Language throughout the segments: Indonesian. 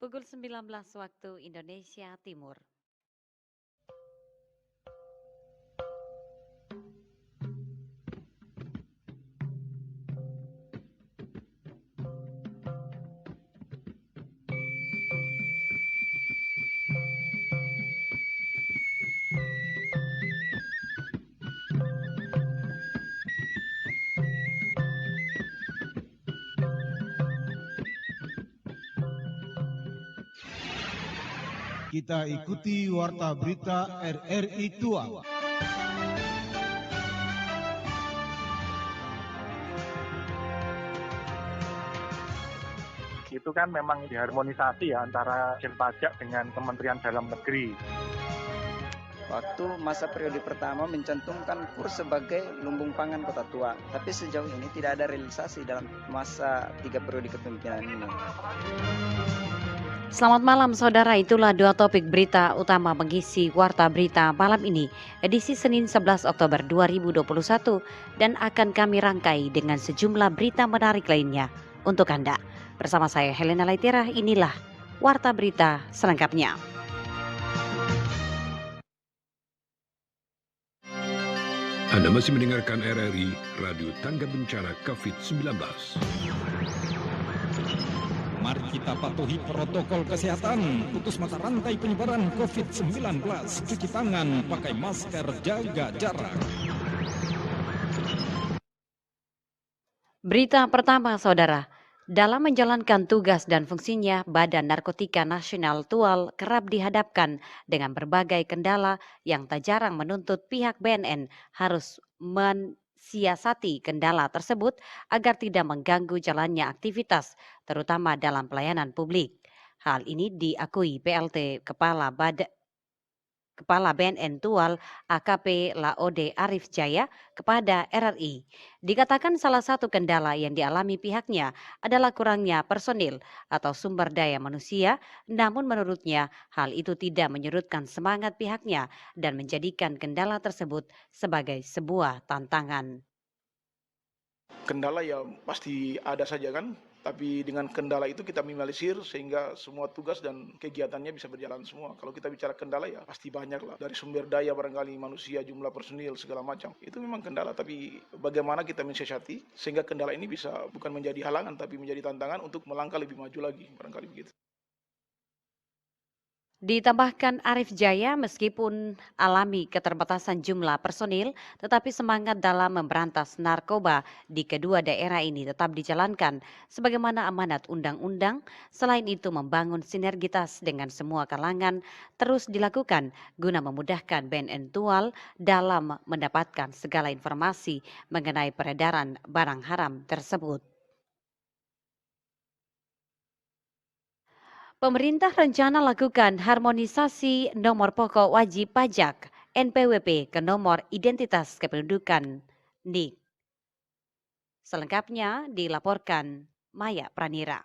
Pukul 19 waktu Indonesia Timur. Kita ikuti Warta Berita RRI Tua. Itu kan memang diharmonisasi ya antara Dijen Pajak dengan Kementerian Dalam Negeri. Waktu masa periode pertama mencantumkan KUR sebagai lumbung pangan Kota Tua, tapi sejauh ini tidak ada realisasi dalam masa 3 periode kepemimpinan ini. Selamat malam saudara, itulah dua topik berita utama mengisi Warta Berita malam ini, edisi Senin 11 Oktober 2021, dan akan kami rangkai dengan sejumlah berita menarik lainnya untuk Anda. Bersama saya Helena Laitira, inilah Warta Berita selengkapnya. Anda masih mendengarkan RRI Radio Tangga Bencana COVID-19. Mari kita patuhi protokol kesehatan, putus mata rantai penyebaran COVID-19, cuci tangan, pakai masker, jaga jarak. Berita pertama saudara, dalam menjalankan tugas dan fungsinya, Badan Narkotika Nasional Tual kerap dihadapkan dengan berbagai kendala yang tak jarang menuntut pihak BNN harus mensiasati kendala tersebut agar tidak mengganggu jalannya aktivitas, terutama dalam pelayanan publik. Hal ini diakui PLT Kepala BNN Tual AKP Laode Arif Jaya kepada RRI. Dikatakan salah satu kendala yang dialami pihaknya adalah kurangnya personil atau sumber daya manusia, namun menurutnya hal itu tidak menyurutkan semangat pihaknya dan menjadikan kendala tersebut sebagai sebuah tantangan. Kendala ya pasti ada saja kan, tapi dengan kendala itu kita minimalisir sehingga semua tugas dan kegiatannya bisa berjalan semua. Kalau kita bicara kendala ya pasti banyak lah, dari sumber daya barangkali manusia, jumlah personil segala macam. Itu memang kendala, tapi bagaimana kita mensiasati sehingga kendala ini bisa bukan menjadi halangan tapi menjadi tantangan untuk melangkah lebih maju lagi, barangkali begitu. Ditambahkan Arif Jaya, meskipun alami keterbatasan jumlah personil, tetapi semangat dalam memberantas narkoba di kedua daerah ini tetap dijalankan sebagaimana amanat undang-undang. Selain itu, membangun sinergitas dengan semua kalangan terus dilakukan guna memudahkan BNN Tual dalam mendapatkan segala informasi mengenai peredaran barang haram tersebut. Pemerintah rencana lakukan harmonisasi nomor pokok wajib pajak NPWP ke nomor identitas kependudukan NIK. Selengkapnya dilaporkan Maya Pranira.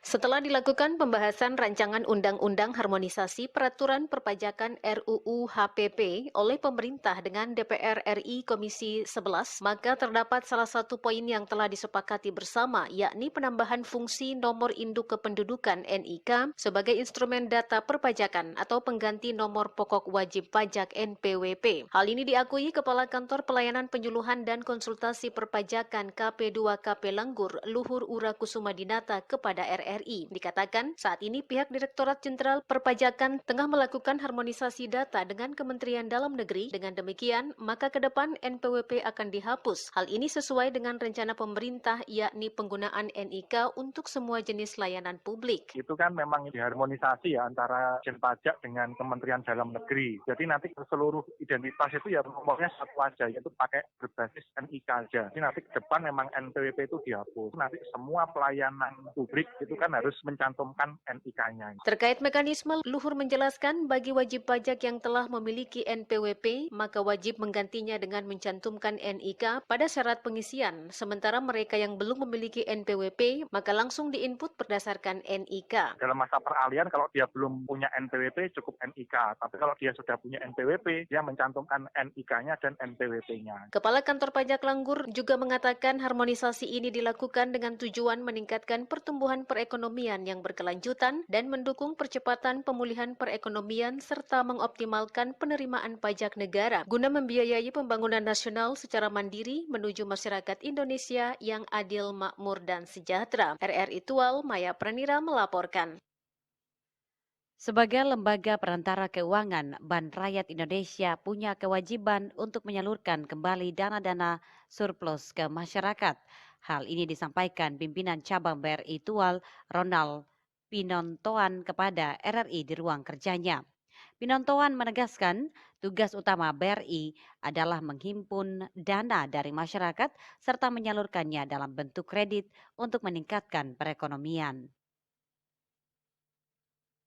Setelah dilakukan pembahasan rancangan Undang-Undang Harmonisasi Peraturan Perpajakan RUU HPP oleh pemerintah dengan DPR RI Komisi 11, maka terdapat salah satu poin yang telah disepakati bersama, yakni penambahan fungsi nomor induk kependudukan NIK sebagai instrumen data perpajakan atau pengganti nomor pokok wajib pajak NPWP. Hal ini diakui Kepala Kantor Pelayanan Penyuluhan dan Konsultasi Perpajakan KP2KP Langgur, Luhur Ura Kusumadinata kepada RRI. Dikatakan saat ini pihak Direktorat Jenderal Perpajakan tengah melakukan harmonisasi data dengan Kementerian Dalam Negeri. Dengan demikian, maka ke depan NPWP akan dihapus. Hal ini sesuai dengan rencana pemerintah, yakni penggunaan NIK untuk semua jenis layanan publik. Itu kan memang diharmonisasi ya antara Dijen Pajak dengan Kementerian Dalam Negeri. Jadi nanti seluruh identitas itu ya nomornya satu aja, yaitu pakai berbasis NIK aja. Jadi nanti ke depan memang NPWP itu dihapus. Nanti semua pelayanan publik itu kan harus mencantumkan NIK-nya. Terkait mekanisme, Luhur menjelaskan bagi wajib pajak yang telah memiliki NPWP, maka wajib menggantinya dengan mencantumkan NIK pada syarat pengisian. Sementara mereka yang belum memiliki NPWP, maka langsung diinput berdasarkan NIK. Dalam masa peralihan kalau dia belum punya NPWP cukup NIK. Tapi kalau dia sudah punya NPWP, dia mencantumkan NIK-nya dan NPWP-nya. Kepala Kantor Pajak Langgur juga mengatakan harmonisasi ini dilakukan dengan tujuan meningkatkan pertumbuhan perekonomian perekonomian yang berkelanjutan dan mendukung percepatan pemulihan perekonomian serta mengoptimalkan penerimaan pajak negara guna membiayai pembangunan nasional secara mandiri menuju masyarakat Indonesia yang adil, makmur, dan sejahtera. RRI Tual, Maya Pranira melaporkan. Sebagai lembaga perantara keuangan, Bank Rakyat Indonesia punya kewajiban untuk menyalurkan kembali dana-dana surplus ke masyarakat. Hal ini disampaikan pimpinan cabang BRI Tual, Ronald Pinontoan kepada RRI di ruang kerjanya. Pinontoan menegaskan tugas utama BRI adalah menghimpun dana dari masyarakat serta menyalurkannya dalam bentuk kredit untuk meningkatkan perekonomian.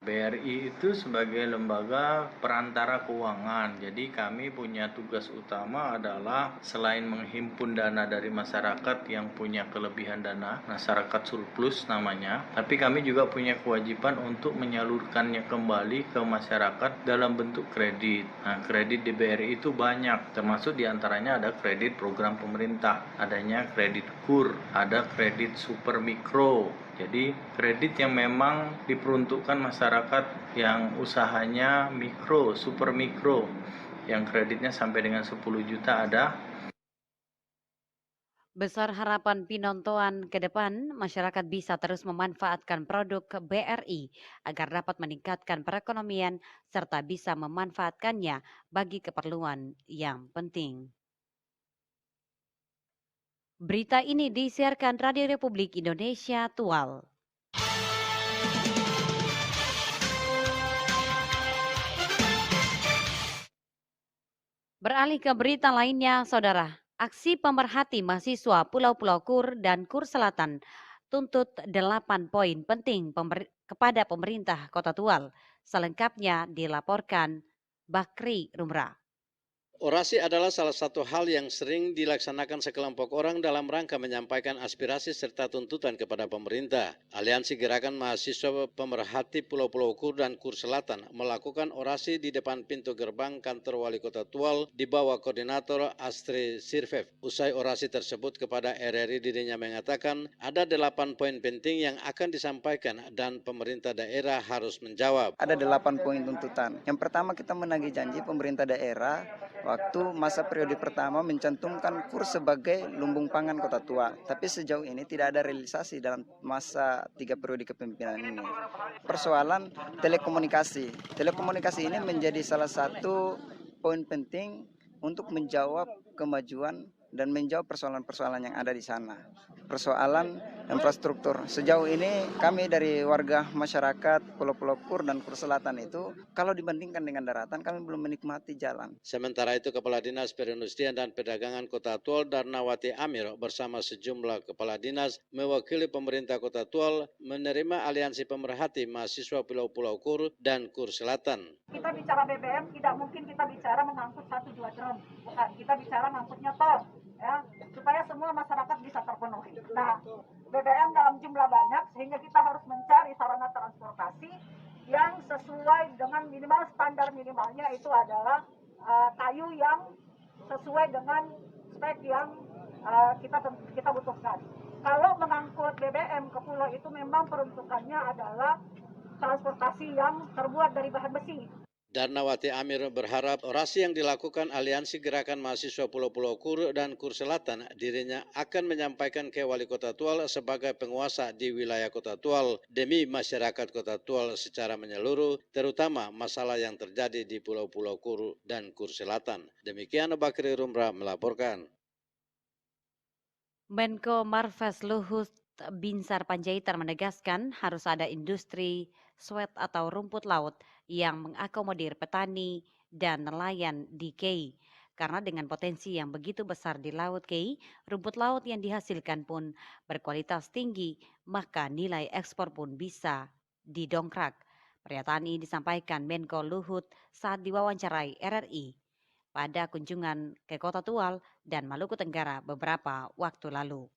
BRI itu sebagai lembaga perantara keuangan, jadi kami punya tugas utama adalah selain menghimpun dana dari masyarakat yang punya kelebihan dana, masyarakat surplus namanya, tapi kami juga punya kewajiban untuk menyalurkannya kembali ke masyarakat dalam bentuk kredit. Nah, kredit di BRI itu banyak, termasuk diantaranya ada kredit program pemerintah, adanya kredit KUR, ada kredit super mikro. Jadi kredit yang memang diperuntukkan masyarakat yang usahanya mikro, super mikro, yang kreditnya sampai dengan 10 juta ada. Besar harapan Pinontoan ke depan, masyarakat bisa terus memanfaatkan produk BRI agar dapat meningkatkan perekonomian serta bisa memanfaatkannya bagi keperluan yang penting. Berita ini disiarkan Radio Republik Indonesia Tual. Beralih ke berita lainnya, Saudara. Aksi pemerhati mahasiswa Pulau-Pulau Kur dan Kur Selatan tuntut 8 poin penting kepada pemerintah Kota Tual. Selengkapnya dilaporkan Bakri Rumrah. Orasi adalah salah satu hal yang sering dilaksanakan sekelompok orang dalam rangka menyampaikan aspirasi serta tuntutan kepada pemerintah. Aliansi Gerakan Mahasiswa Pemerhati Pulau-Pulau Kur dan Kur Selatan melakukan orasi di depan pintu gerbang kantor Wali Kota Tual di bawah koordinator Astri Sirfev. Usai orasi tersebut kepada RRI, dirinya mengatakan ada 8 poin penting yang akan disampaikan dan pemerintah daerah harus menjawab. Ada 8 poin tuntutan. Yang pertama, kita menagih janji pemerintah daerah waktu masa periode pertama mencantumkan KUR sebagai lumbung pangan Kota Tua. Tapi sejauh ini tidak ada realisasi dalam masa 3 periode kepemimpinan ini. Persoalan telekomunikasi. Telekomunikasi ini menjadi salah satu poin penting untuk menjawab kemajuan dan menjawab persoalan-persoalan yang ada di sana. Persoalan infrastruktur. Sejauh ini kami dari warga masyarakat Pulau-Pulau Kur dan Kur Selatan itu, kalau dibandingkan dengan daratan, kami belum menikmati jalan. Sementara itu, Kepala Dinas Perindustrian dan Perdagangan Kota Tual Darnawati Amir bersama sejumlah kepala dinas mewakili pemerintah Kota Tual menerima aliansi pemerhati mahasiswa Pulau-Pulau Kur dan Kur Selatan. Kita bicara BBM, tidak mungkin kita bicara mengangkut 1-2 drum. Bukan, kita bicara mengangkutnya tol. Ya, supaya semua masyarakat bisa terpenuhi. Nah, BBM dalam jumlah banyak sehingga kita harus mencari sarana transportasi yang sesuai dengan minimal standar minimalnya itu adalah kayu yang sesuai dengan spek yang kita butuhkan. Kalau mengangkut BBM ke pulau itu memang peruntukannya adalah transportasi yang terbuat dari bahan besi. Darnawati Amir berharap orasi yang dilakukan Aliansi Gerakan Mahasiswa Pulau-Pulau Kur dan Kur Selatan, dirinya akan menyampaikan ke Wali Kota Tual sebagai penguasa di wilayah Kota Tual demi masyarakat Kota Tual secara menyeluruh, terutama masalah yang terjadi di Pulau-Pulau Kur dan Kur Selatan. Demikian Bakri Rumrah melaporkan. Menko Marves Luhut Binsar Panjaitan menegaskan harus ada industri sawit atau rumput laut yang mengakomodir petani dan nelayan di KEI. Karena dengan potensi yang begitu besar di Laut KEI, rumput laut yang dihasilkan pun berkualitas tinggi, maka nilai ekspor pun bisa didongkrak. Pernyataan ini disampaikan Menko Luhut saat diwawancarai RRI pada kunjungan ke Kota Tual dan Maluku Tenggara beberapa waktu lalu.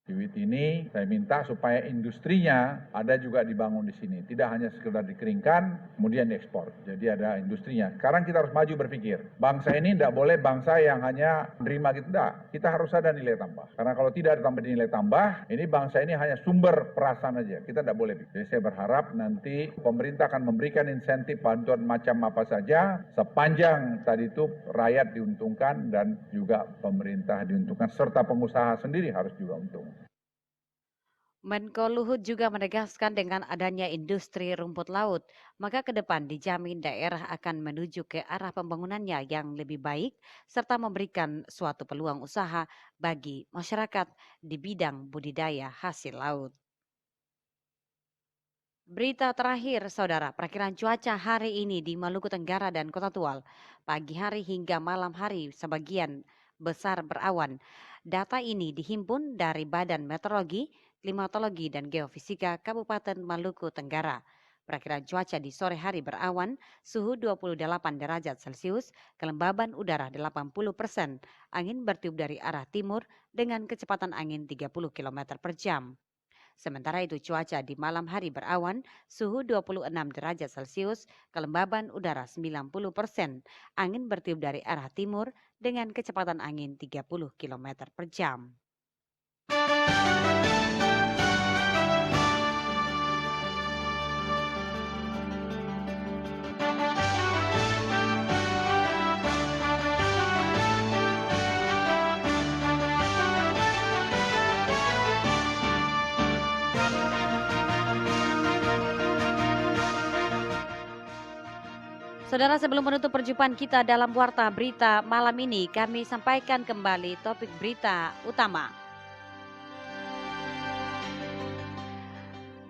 Bibit ini saya minta supaya industrinya ada juga dibangun di sini. Tidak hanya sekedar dikeringkan, kemudian diekspor. Jadi ada industrinya. Sekarang kita harus maju berpikir. Bangsa ini tidak boleh bangsa yang hanya menerima gitu. Tidak. Kita harus ada nilai tambah. Karena kalau tidak ada nilai tambah, ini bangsa ini hanya sumber perasaan aja. Kita tidak boleh. Jadi saya berharap nanti pemerintah akan memberikan insentif bantuan macam apa saja, sepanjang tadi itu rakyat diuntungkan dan juga pemerintah diuntungkan, serta pengusaha sendiri harus juga untung. Menko Luhut juga menegaskan dengan adanya industri rumput laut, maka ke depan dijamin daerah akan menuju ke arah pembangunannya yang lebih baik serta memberikan suatu peluang usaha bagi masyarakat di bidang budidaya hasil laut. Berita terakhir, Saudara, perkiraan cuaca hari ini di Maluku Tenggara dan Kota Tual. Pagi hari hingga malam hari sebagian besar berawan. Data ini dihimpun dari Badan Meteorologi, Klimatologi dan Geofisika Kabupaten Maluku Tenggara. Perkiraan cuaca di sore hari berawan, suhu 28 derajat Celcius, kelembaban udara 80%, angin bertiup dari arah timur dengan kecepatan angin 30 km per jam. Sementara itu cuaca di malam hari berawan, suhu 26 derajat Celcius, kelembaban udara 90%, angin bertiup dari arah timur dengan kecepatan angin 30 km per jam. Saudara, sebelum menutup perjumpaan kita dalam Warta Berita malam ini, kami sampaikan kembali topik berita utama.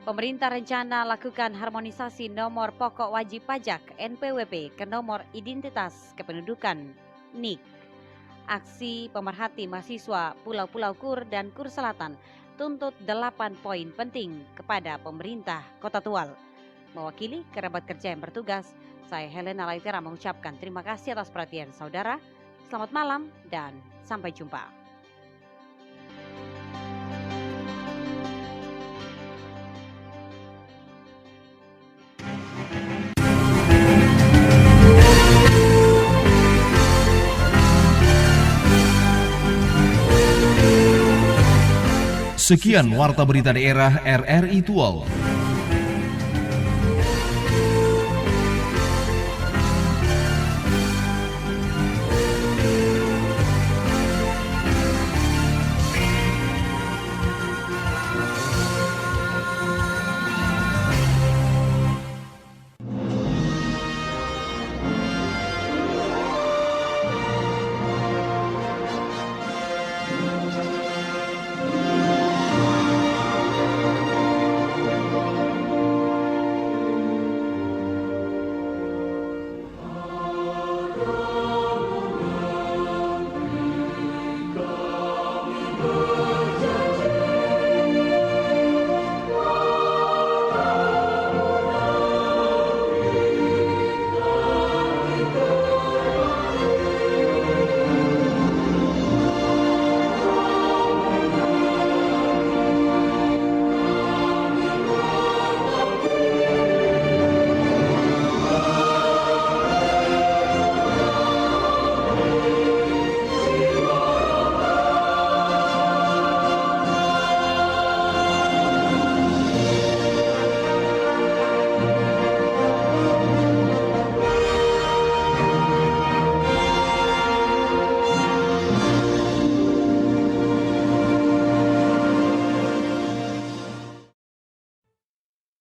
Pemerintah rencana lakukan harmonisasi nomor pokok wajib pajak NPWP ke nomor identitas kependudukan NIK. Aksi pemerhati mahasiswa Pulau-Pulau Kur dan Kur Selatan tuntut 8 poin penting kepada pemerintah Kota Tual. Mewakili kerabat kerja yang bertugas, saya Helena Laitera mengucapkan terima kasih atas perhatian saudara. Selamat malam dan sampai jumpa. Sekian Warta Berita Daerah RRI Tual.